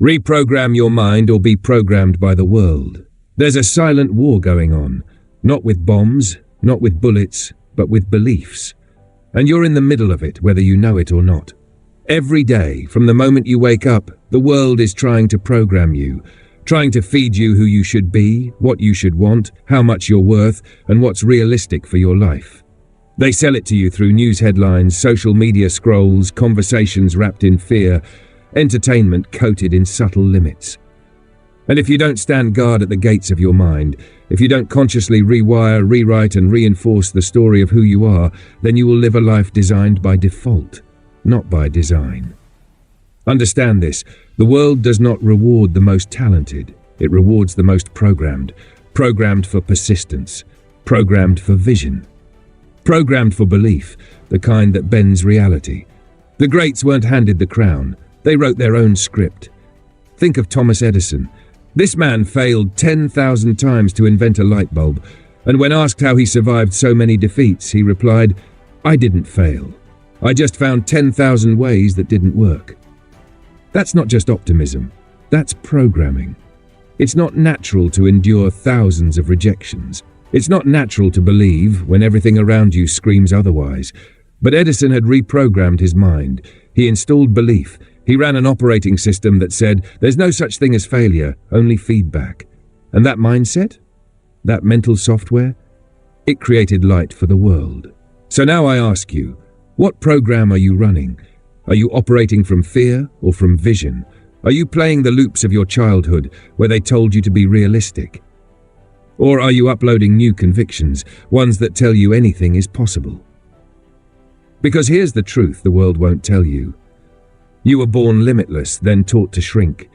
Reprogram your mind or be programmed by the world. There's a silent war going on, not with bombs, not with bullets, but with beliefs. And you're in the middle of it, whether you know it or not. Every day, from the moment you wake up, the world is trying to program you, trying to feed you who you should be, what you should want, how much you're worth, and what's realistic for your life. They sell it to you through news headlines, social media scrolls, conversations wrapped in fear, entertainment coated in subtle limits. And if you don't stand guard at the gates of your mind, if you don't consciously rewire, rewrite, and reinforce the story of who you are, then you will live a life designed by default, not by design. Understand this, the world does not reward the most talented, it rewards the most programmed for persistence, programmed for vision, programmed for belief, the kind that bends reality. The greats weren't handed the crown, they wrote their own script. Think of Thomas Edison. This man failed 10,000 times to invent a light bulb, and when asked how he survived so many defeats, he replied, "I didn't fail. I just found 10,000 ways that didn't work." That's not just optimism, that's programming. It's not natural to endure thousands of rejections. It's not natural to believe when everything around you screams otherwise. But Edison had reprogrammed his mind. He installed belief. He ran an operating system that said, there's no such thing as failure, only feedback. And that mindset, that mental software, it created light for the world. So now I ask you, what program are you running? Are you operating from fear or from vision? Are you playing the loops of your childhood where they told you to be realistic? Or are you uploading new convictions, ones that tell you anything is possible? Because here's the truth the world won't tell you. You were born limitless, then taught to shrink.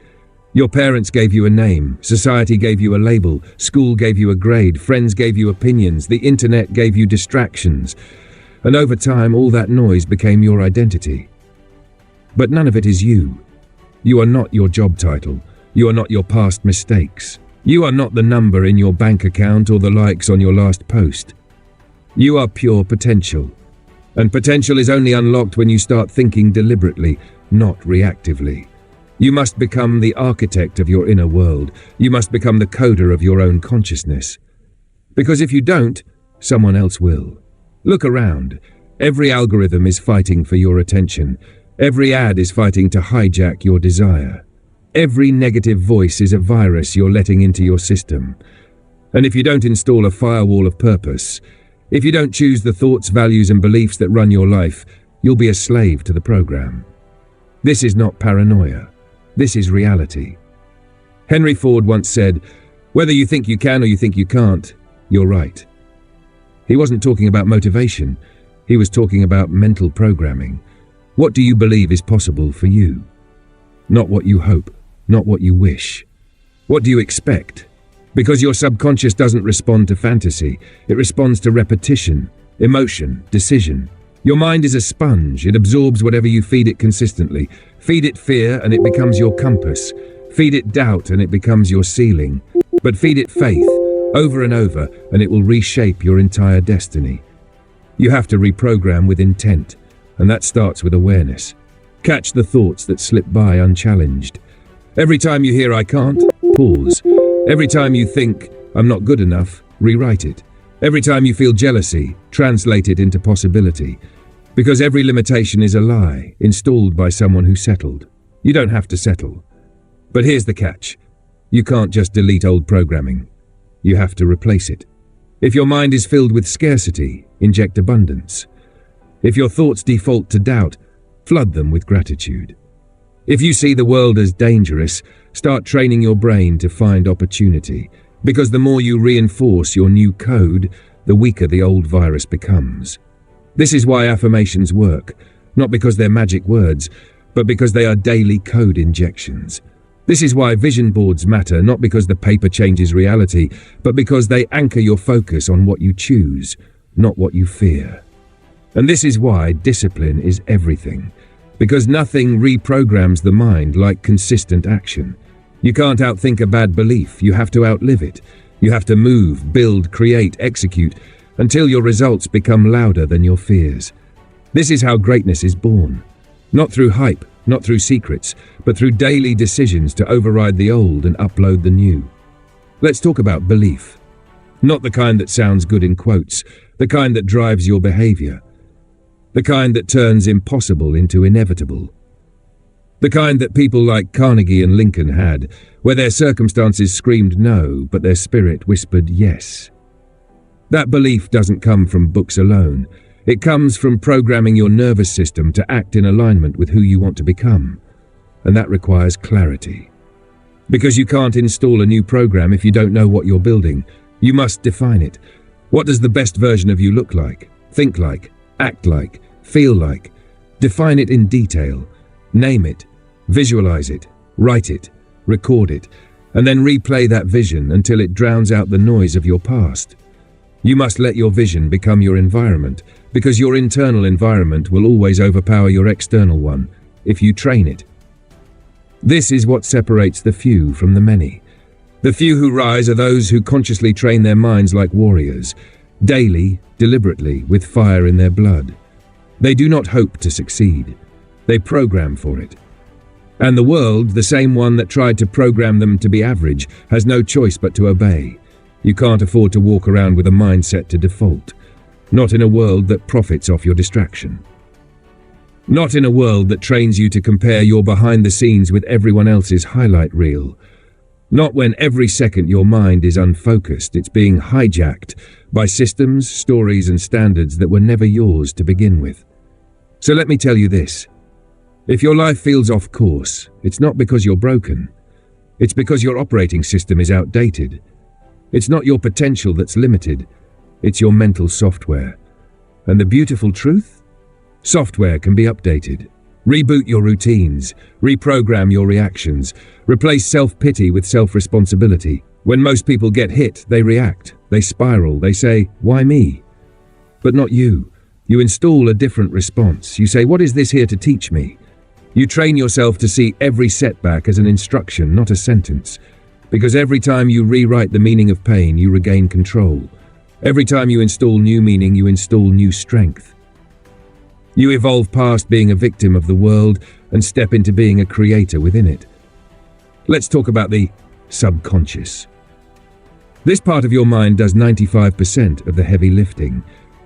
Your parents gave you a name, society gave you a label, school gave you a grade, friends gave you opinions, the internet gave you distractions. And over time, all that noise became your identity. But none of it is you. You are not your job title. You are not your past mistakes. You are not the number in your bank account or the likes on your last post. You are pure potential. And potential is only unlocked when you start thinking deliberately, not reactively. You must become the architect of your inner world. You must become the coder of your own consciousness. Because if you don't, someone else will. Look around. Every algorithm is fighting for your attention. Every ad is fighting to hijack your desire. Every negative voice is a virus you're letting into your system. And if you don't install a firewall of purpose, if you don't choose the thoughts, values, and beliefs that run your life, you'll be a slave to the program. This is not paranoia. This is reality. Henry Ford once said, "Whether you think you can or you think you can't, you're right." He wasn't talking about motivation. He was talking about mental programming. What do you believe is possible for you? Not what you hope, not what you wish. What do you expect? Because your subconscious doesn't respond to fantasy. It responds to repetition, emotion, decision. Your mind is a sponge. It absorbs whatever you feed it consistently. Feed it fear and it becomes your compass. Feed it doubt and it becomes your ceiling. But feed it faith, over and over, and it will reshape your entire destiny. You have to reprogram with intent, and that starts with awareness. Catch the thoughts that slip by unchallenged. Every time you hear "I can't," pause. Every time you think "I'm not good enough," rewrite it. Every time you feel jealousy, translate it into possibility. Because every limitation is a lie, installed by someone who settled. You don't have to settle. But here's the catch. You can't just delete old programming. You have to replace it. If your mind is filled with scarcity, inject abundance. If your thoughts default to doubt, flood them with gratitude. If you see the world as dangerous, start training your brain to find opportunity. Because the more you reinforce your new code, the weaker the old virus becomes. This is why affirmations work, not because they're magic words, but because they are daily code injections. This is why vision boards matter, not because the paper changes reality, but because they anchor your focus on what you choose, not what you fear. And this is why discipline is everything, because nothing reprograms the mind like consistent action. You can't outthink a bad belief, you have to outlive it. You have to move, build, create, execute, until your results become louder than your fears. This is how greatness is born. Not through hype, not through secrets, but through daily decisions to override the old and upload the new. Let's talk about belief. Not the kind that sounds good in quotes, the kind that drives your behavior. The kind that turns impossible into inevitable. The kind that people like Carnegie and Lincoln had, where their circumstances screamed no, but their spirit whispered yes. That belief doesn't come from books alone. It comes from programming your nervous system to act in alignment with who you want to become. And that requires clarity. Because you can't install a new program if you don't know what you're building. You must define it. What does the best version of you look like, think like, act like, feel like? Define it in detail. Name it. Visualize it, write it, record it, and then replay that vision until it drowns out the noise of your past. You must let your vision become your environment, because your internal environment will always overpower your external one, if you train it. This is what separates the few from the many. The few who rise are those who consciously train their minds like warriors, daily, deliberately, with fire in their blood. They do not hope to succeed. They program for it. And the world, the same one that tried to program them to be average, has no choice but to obey. You can't afford to walk around with a mindset to default. Not in a world that profits off your distraction. Not in a world that trains you to compare your behind the scenes with everyone else's highlight reel. Not when every second your mind is unfocused, it's being hijacked by systems, stories, and standards that were never yours to begin with. So let me tell you this. If your life feels off course, it's not because you're broken. It's because your operating system is outdated. It's not your potential that's limited. It's your mental software. And the beautiful truth? Software can be updated. Reboot your routines. Reprogram your reactions. Replace self-pity with self-responsibility. When most people get hit, they react. They spiral. They say, "Why me?" But not you. You install a different response. You say, "What is this here to teach me?" You train yourself to see every setback as an instruction, not a sentence. Because every time you rewrite the meaning of pain, you regain control. Every time you install new meaning, you install new strength. You evolve past being a victim of the world and step into being a creator within it. Let's talk about the subconscious. This part of your mind does 95% of the heavy lifting.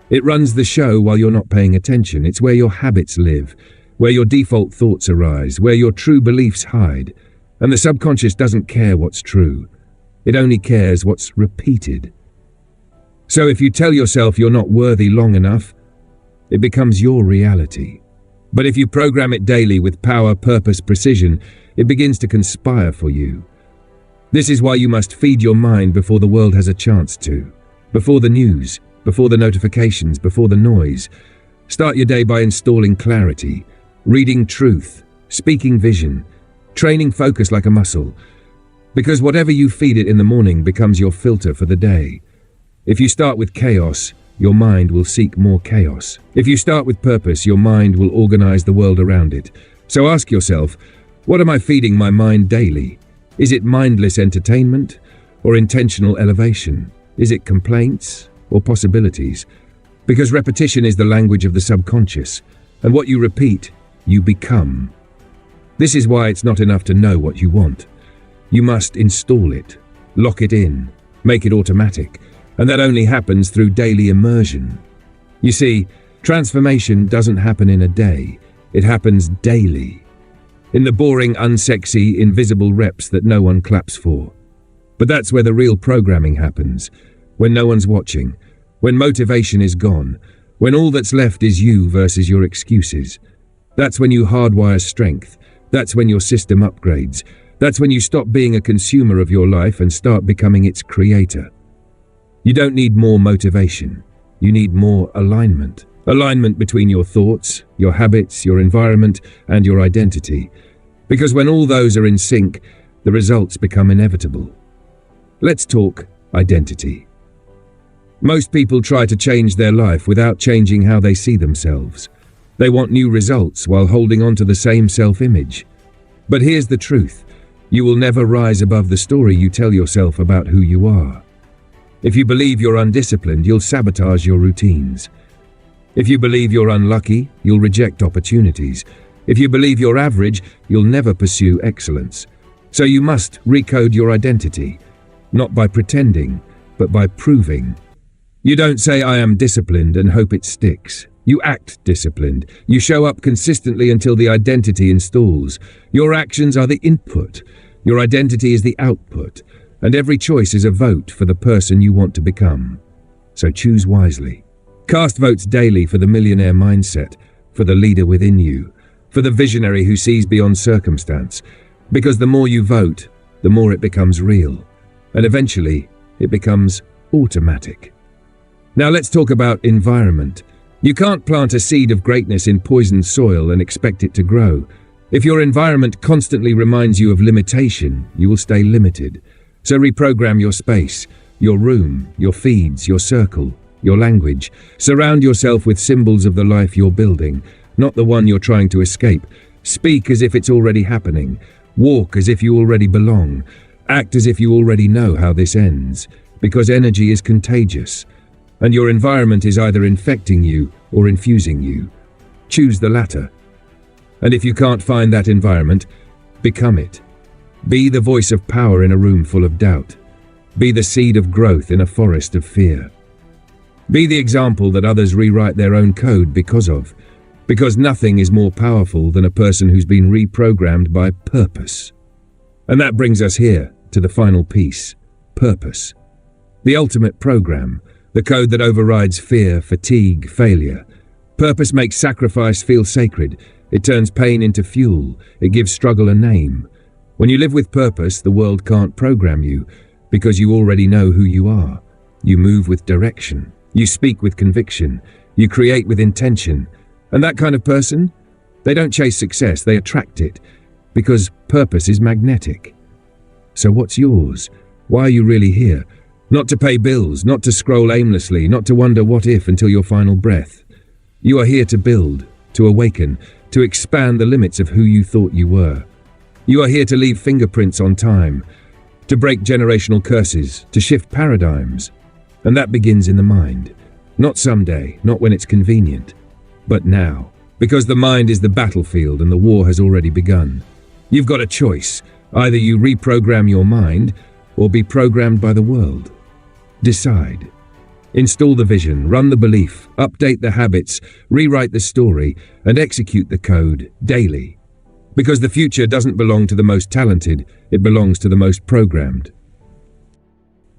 It runs the show while you're not paying attention. It's where your habits live, where your default thoughts arise, where your true beliefs hide. And the subconscious doesn't care what's true. It only cares what's repeated. So if you tell yourself you're not worthy long enough, it becomes your reality. But if you program it daily with power, purpose, precision, it begins to conspire for you. This is why you must feed your mind before the world has a chance to. Before the news, before the notifications, before the noise. Start your day by installing clarity, reading truth, speaking vision, training focus like a muscle. Because whatever you feed it in the morning becomes your filter for the day. If you start with chaos, your mind will seek more chaos. If you start with purpose, your mind will organize the world around it. So ask yourself, what am I feeding my mind daily? Is it mindless entertainment or intentional elevation? Is it complaints or possibilities? Because repetition is the language of the subconscious, and what you repeat, you become. This is why it's not enough to know what you want. You must install it, lock it in, make it automatic, and that only happens through daily immersion. You see, transformation doesn't happen in a day, it happens daily. In the boring, unsexy, invisible reps that no one claps for. But that's where the real programming happens, when no one's watching, when motivation is gone, when all that's left is you versus your excuses. That's when you hardwire strength. That's when your system upgrades. That's when you stop being a consumer of your life and start becoming its creator. You don't need more motivation. You need more alignment. Alignment between your thoughts, your habits, your environment, and your identity. Because when all those are in sync, the results become inevitable. Let's talk identity. Most people try to change their life without changing how they see themselves. They want new results while holding on to the same self-image. But here's the truth. You will never rise above the story you tell yourself about who you are. If you believe you're undisciplined, you'll sabotage your routines. If you believe you're unlucky, you'll reject opportunities. If you believe you're average, you'll never pursue excellence. So you must recode your identity, not by pretending, but by proving. You don't say, "I am disciplined," and hope it sticks. You act disciplined. You show up consistently until the identity installs. Your actions are the input. Your identity is the output. And every choice is a vote for the person you want to become. So choose wisely. Cast votes daily for the millionaire mindset, for the leader within you, for the visionary who sees beyond circumstance. Because the more you vote, the more it becomes real. And eventually, it becomes automatic. Now let's talk about environment. You can't plant a seed of greatness in poisoned soil and expect it to grow. If your environment constantly reminds you of limitation, you will stay limited. So reprogram your space, your room, your feeds, your circle, your language. Surround yourself with symbols of the life you're building, not the one you're trying to escape. Speak as if it's already happening. Walk as if you already belong. Act as if you already know how this ends. Because energy is contagious. And your environment is either infecting you or infusing you. Choose the latter. And if you can't find that environment, become it. Be the voice of power in a room full of doubt. Be the seed of growth in a forest of fear. Be the example that others rewrite their own code because of. Because nothing is more powerful than a person who's been reprogrammed by purpose. And that brings us here to the final piece, purpose. The ultimate program. The code that overrides fear, fatigue, failure. Purpose makes sacrifice feel sacred. It turns pain into fuel. It gives struggle a name. When you live with purpose, the world can't program you because you already know who you are. You move with direction. You speak with conviction. You create with intention. And that kind of person, they don't chase success, they attract it because purpose is magnetic. So what's yours? Why are you really here? Not to pay bills, not to scroll aimlessly, not to wonder what if until your final breath. You are here to build, to awaken, to expand the limits of who you thought you were. You are here to leave fingerprints on time, to break generational curses, to shift paradigms. And that begins in the mind. Not someday, not when it's convenient, but now. Because the mind is the battlefield and the war has already begun. You've got a choice. Either you reprogram your mind or be programmed by the world. Decide. Install the vision, run the belief, update the habits, rewrite the story, and execute the code daily. Because the future doesn't belong to the most talented, it belongs to the most programmed.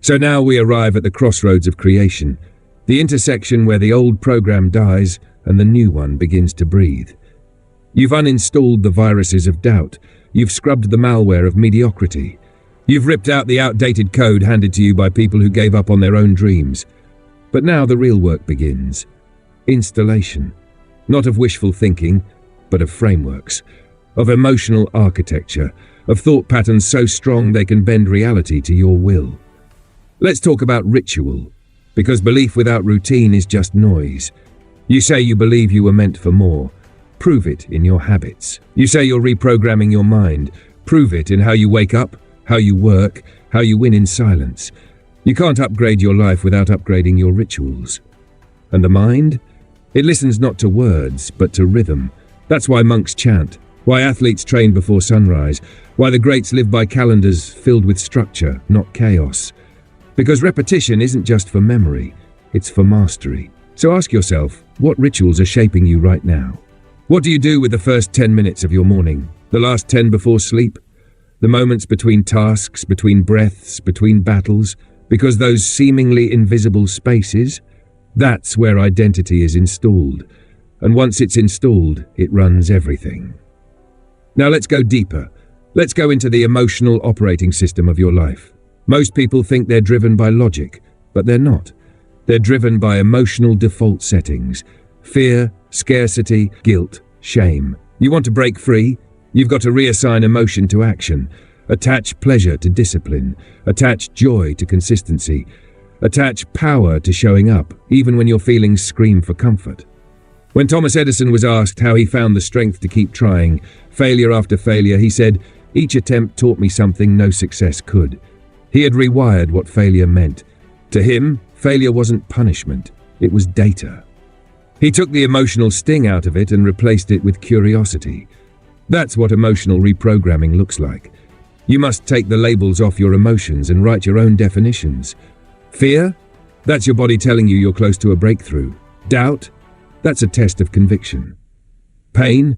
So now we arrive at the crossroads of creation, the intersection where the old program dies and the new one begins to breathe. You've uninstalled the viruses of doubt. You've scrubbed the malware of mediocrity. You've ripped out the outdated code handed to you by people who gave up on their own dreams. But now the real work begins. Installation. Not of wishful thinking, but of frameworks. Of emotional architecture. Of thought patterns so strong they can bend reality to your will. Let's talk about ritual. Because belief without routine is just noise. You say you believe you were meant for more. Prove it in your habits. You say you're reprogramming your mind. Prove it in how you wake up, how you work, how you win in silence. You can't upgrade your life without upgrading your rituals. And the mind? It listens not to words, but to rhythm. That's why monks chant, why athletes train before sunrise, why the greats live by calendars filled with structure, not chaos. Because repetition isn't just for memory, it's for mastery. So ask yourself, what rituals are shaping you right now? What do you do with the first 10 minutes of your morning? The last 10 before sleep? The moments between tasks, between breaths, between battles? Because those seemingly invisible spaces, that's where identity is installed. And once it's installed, it runs everything. Now let's go deeper. Let's go into the emotional operating system of your life. Most people think they're driven by logic, but they're not. They're driven by emotional default settings. Fear, scarcity, guilt, shame. You want to break free? You've got to reassign emotion to action. Attach pleasure to discipline. Attach joy to consistency. Attach power to showing up, even when your feelings scream for comfort. When Thomas Edison was asked how he found the strength to keep trying, failure after failure, he said, "Each attempt taught me something no success could." He had rewired what failure meant. To him, failure wasn't punishment, it was data. He took the emotional sting out of it and replaced it with curiosity. That's what emotional reprogramming looks like. You must take the labels off your emotions and write your own definitions. Fear? That's your body telling you you're close to a breakthrough. Doubt? That's a test of conviction. Pain?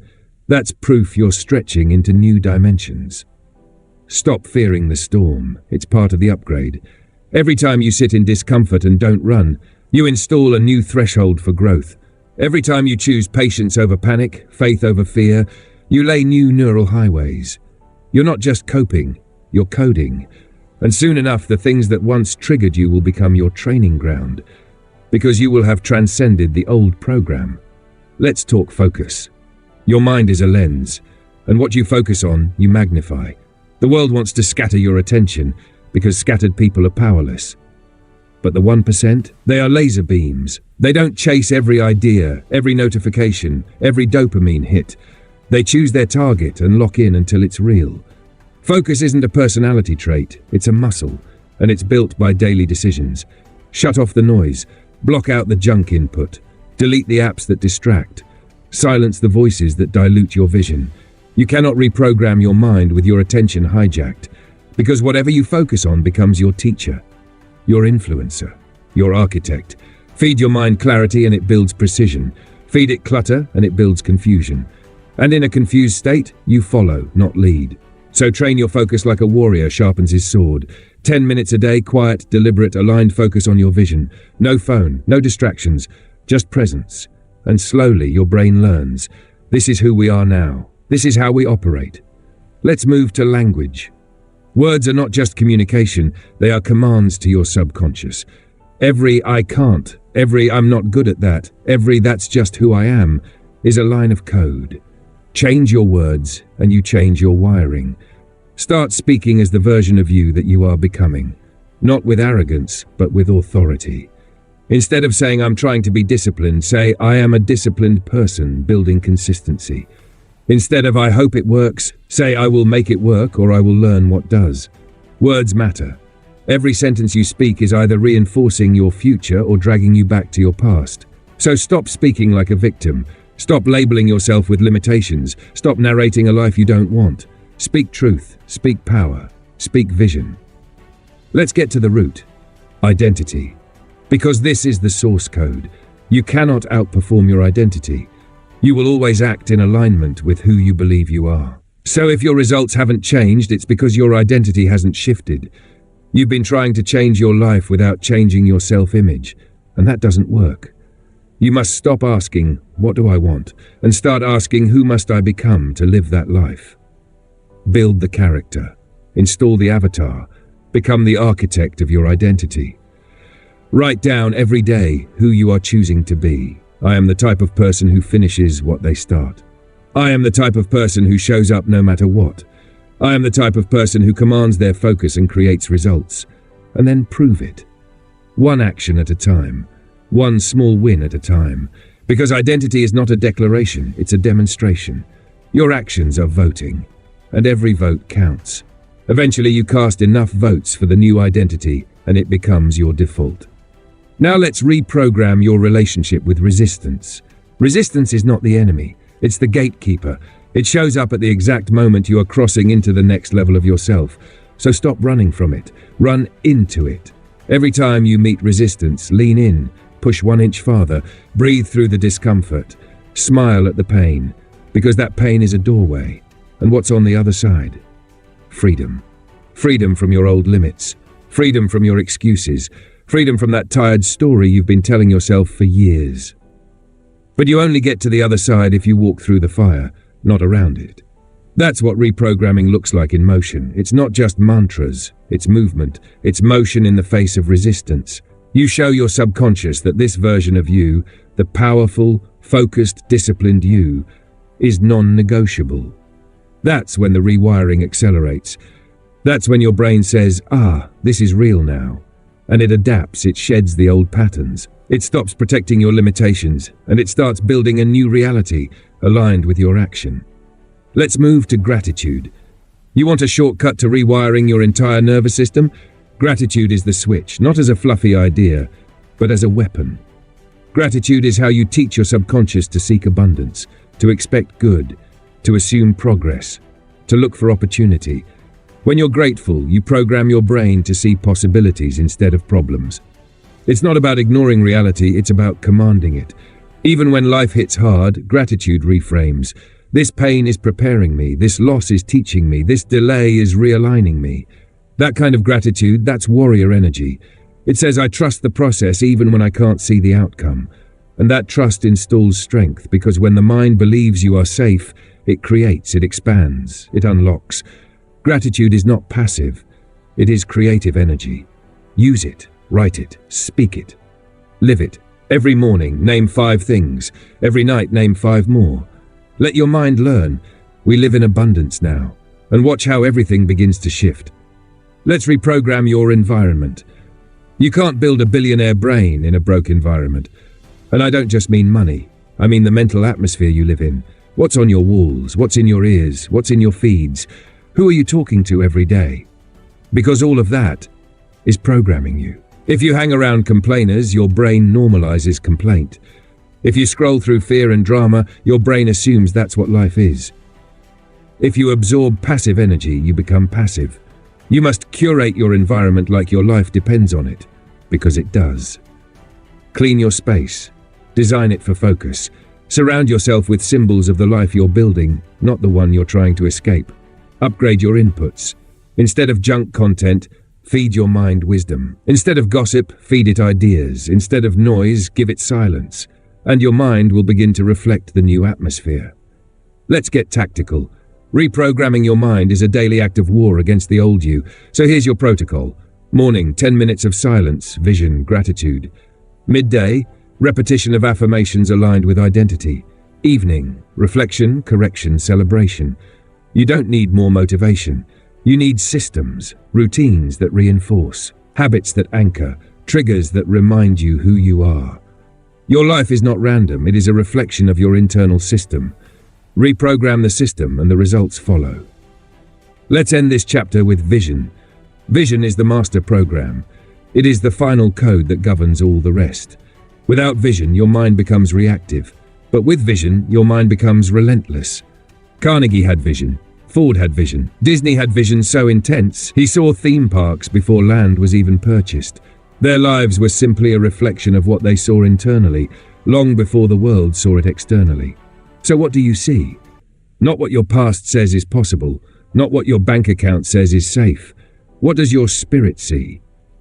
That's proof you're stretching into new dimensions. Stop fearing the storm. It's part of the upgrade. Every time you sit in discomfort and don't run, you install a new threshold for growth. Every time you choose patience over panic, faith over fear, you lay new neural highways. You're not just coping, you're coding. And soon enough, the things that once triggered you will become your training ground, because you will have transcended the old program. Let's talk focus. Your mind is a lens, and what you focus on, you magnify. The world wants to scatter your attention, because scattered people are powerless. But the 1%, they are laser beams. They don't chase every idea, every notification, every dopamine hit. They choose their target and lock in until it's real. Focus isn't a personality trait, it's a muscle, and it's built by daily decisions. Shut off the noise, block out the junk input, delete the apps that distract, silence the voices that dilute your vision. You cannot reprogram your mind with your attention hijacked, because whatever you focus on becomes your teacher, your influencer, your architect. Feed your mind clarity and it builds precision. Feed it clutter and it builds confusion. And in a confused state, you follow, not lead. So train your focus like a warrior sharpens his sword. 10 minutes a day, quiet, deliberate, aligned focus on your vision. No phone, no distractions, just presence. And slowly your brain learns. This is who we are now. This is how we operate. Let's move to language. Words are not just communication, they are commands to your subconscious. Every "I can't," every "I'm not good at that," every "that's just who I am" is a line of code. Change your words and you change your wiring. Start speaking as the version of you that you are becoming, not with arrogance, but with authority. Instead of saying "I'm trying to be disciplined," say "I am a disciplined person building consistency." Instead of "I hope it works," say "I will make it work," or "I will learn what does." Words matter. Every sentence you speak is either reinforcing your future or dragging you back to your past. So stop speaking like a victim. Stop labeling yourself with limitations. Stop narrating a life you don't want. Speak truth, speak power, speak vision. Let's get to the root. Identity. Because this is the source code. You cannot outperform your identity. You will always act in alignment with who you believe you are. So if your results haven't changed, it's because your identity hasn't shifted. You've been trying to change your life without changing your self-image, and that doesn't work. You must stop asking, "What do I want?" and start asking, "Who must I become to live that life?" Build the character. Install the avatar. Become the architect of your identity. Write down every day who you are choosing to be. I am the type of person who finishes what they start. I am the type of person who shows up no matter what. I am the type of person who commands their focus and creates results. And then prove it. One action at a time. One small win at a time. Because identity is not a declaration, it's a demonstration. Your actions are voting. And every vote counts. Eventually you cast enough votes for the new identity and it becomes your default. Now let's reprogram your relationship with resistance. Resistance is not the enemy, it's the gatekeeper. It shows up at the exact moment you are crossing into the next level of yourself. So stop running from it, run into it. Every time you meet resistance, lean in, push 1 inch farther, breathe through the discomfort, smile at the pain, because that pain is a doorway. And what's on the other side? Freedom. Freedom from your old limits, freedom from your excuses, freedom from that tired story you've been telling yourself for years. But you only get to the other side if you walk through the fire, not around it. That's what reprogramming looks like in motion. It's not just mantras, it's movement, it's motion in the face of resistance. You show your subconscious that this version of you, the powerful, focused, disciplined you, is non-negotiable. That's when the rewiring accelerates. That's when your brain says, this is real now. And it adapts, it sheds the old patterns. It stops protecting your limitations, and it starts building a new reality aligned with your action. Let's move to gratitude. You want a shortcut to rewiring your entire nervous system? Gratitude is the switch, not as a fluffy idea, but as a weapon. Gratitude is how you teach your subconscious to seek abundance, to expect good, to assume progress, to look for opportunity. When you're grateful, you program your brain to see possibilities instead of problems. It's not about ignoring reality, it's about commanding it. Even when life hits hard, gratitude reframes. This pain is preparing me, this loss is teaching me, this delay is realigning me. That kind of gratitude, that's warrior energy. It says, I trust the process even when I can't see the outcome. And that trust installs strength, because when the mind believes you are safe, it creates, it expands, it unlocks. Gratitude is not passive, it is creative energy. Use it, write it, speak it, live it. Every morning, name 5 things. Every night, name 5 more. Let your mind learn. We live in abundance now. And watch how everything begins to shift. Let's reprogram your environment. You can't build a billionaire brain in a broke environment. And I don't just mean money. I mean the mental atmosphere you live in. What's on your walls? What's in your ears? What's in your feeds? Who are you talking to every day? Because all of that is programming you. If you hang around complainers, your brain normalizes complaint. If you scroll through fear and drama, your brain assumes that's what life is. If you absorb passive energy, you become passive. You must curate your environment like your life depends on it, because it does. Clean your space. Design it for focus. Surround yourself with symbols of the life you're building, not the one you're trying to escape. Upgrade your inputs. Instead of junk content, feed your mind wisdom. Instead of gossip, feed it ideas. Instead of noise, give it silence. And your mind will begin to reflect the new atmosphere. Let's get tactical. Reprogramming your mind is a daily act of war against the old you. So here's your protocol. Morning, 10 minutes of silence, vision, gratitude. Midday, repetition of affirmations aligned with identity. Evening, reflection, correction, celebration. You don't need more motivation. You need systems, routines that reinforce, habits that anchor, triggers that remind you who you are. Your life is not random, it is a reflection of your internal system. Reprogram the system and the results follow. Let's end this chapter with vision. Vision is the master program. It is the final code that governs all the rest. Without vision, your mind becomes reactive. But with vision, your mind becomes relentless. Carnegie had vision. Ford had vision. Disney had vision so intense, he saw theme parks before land was even purchased. Their lives were simply a reflection of what they saw internally, long before the world saw it externally. So what do you see? Not what your past says is possible, not what your bank account says is safe. What does your spirit see?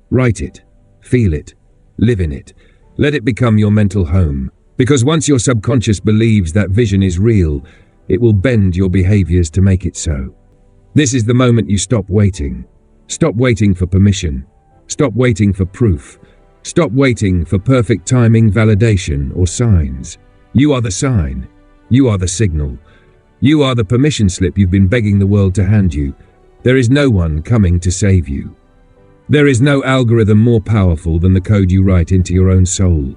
Write it, feel it, live in it. Let it become your mental home. Because once your subconscious believes that vision is real, it will bend your behaviors to make it so. This is the moment you stop waiting. Stop waiting for permission. Stop waiting for proof. Stop waiting for perfect timing, validation, or signs. You are the sign. You are the signal. You are the permission slip you've been begging the world to hand you. There is no one coming to save you. There is no algorithm more powerful than the code you write into your own soul.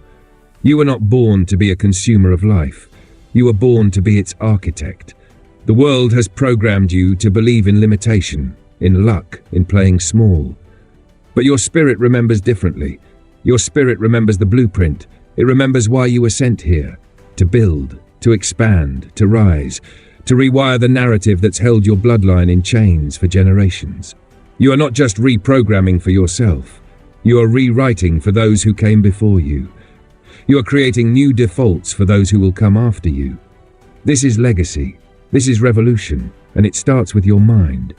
You were not born to be a consumer of life. You were born to be its architect. The world has programmed you to believe in limitation, in luck, in playing small. But your spirit remembers differently. Your spirit remembers the blueprint. It remembers why you were sent here. To build, to expand, to rise, to rewire the narrative that's held your bloodline in chains for generations. You are not just reprogramming for yourself. You are rewriting for those who came before you. You are creating new defaults for those who will come after you. This is legacy. This is revolution, and it starts with your mind.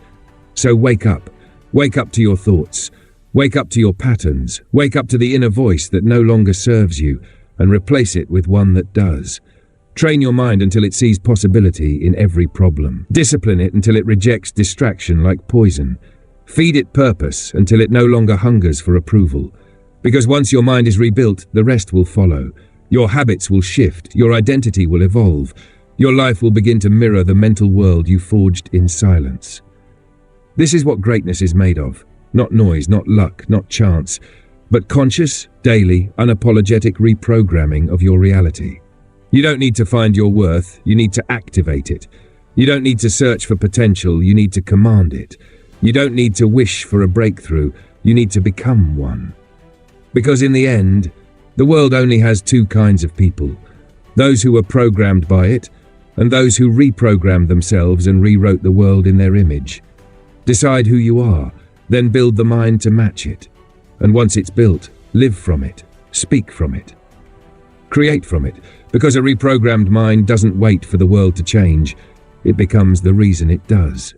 So wake up. Wake up to your thoughts. Wake up to your patterns. Wake up to the inner voice that no longer serves you, and replace it with one that does. Train your mind until it sees possibility in every problem. Discipline it until it rejects distraction like poison. Feed it purpose until it no longer hungers for approval. Because once your mind is rebuilt, the rest will follow. Your habits will shift, your identity will evolve. Your life will begin to mirror the mental world you forged in silence. This is what greatness is made of. Not noise, not luck, not chance, but conscious, daily, unapologetic reprogramming of your reality. You don't need to find your worth, you need to activate it. You don't need to search for potential, you need to command it. You don't need to wish for a breakthrough, you need to become one. Because in the end, The world only has two kinds of people: those who were programmed by it, and those who reprogrammed themselves and rewrote the world in their image. Decide who you are, then build the mind to match it. And once it's built, live from it, speak from it, create from it, because a reprogrammed mind doesn't wait for the world to change. It becomes the reason it does.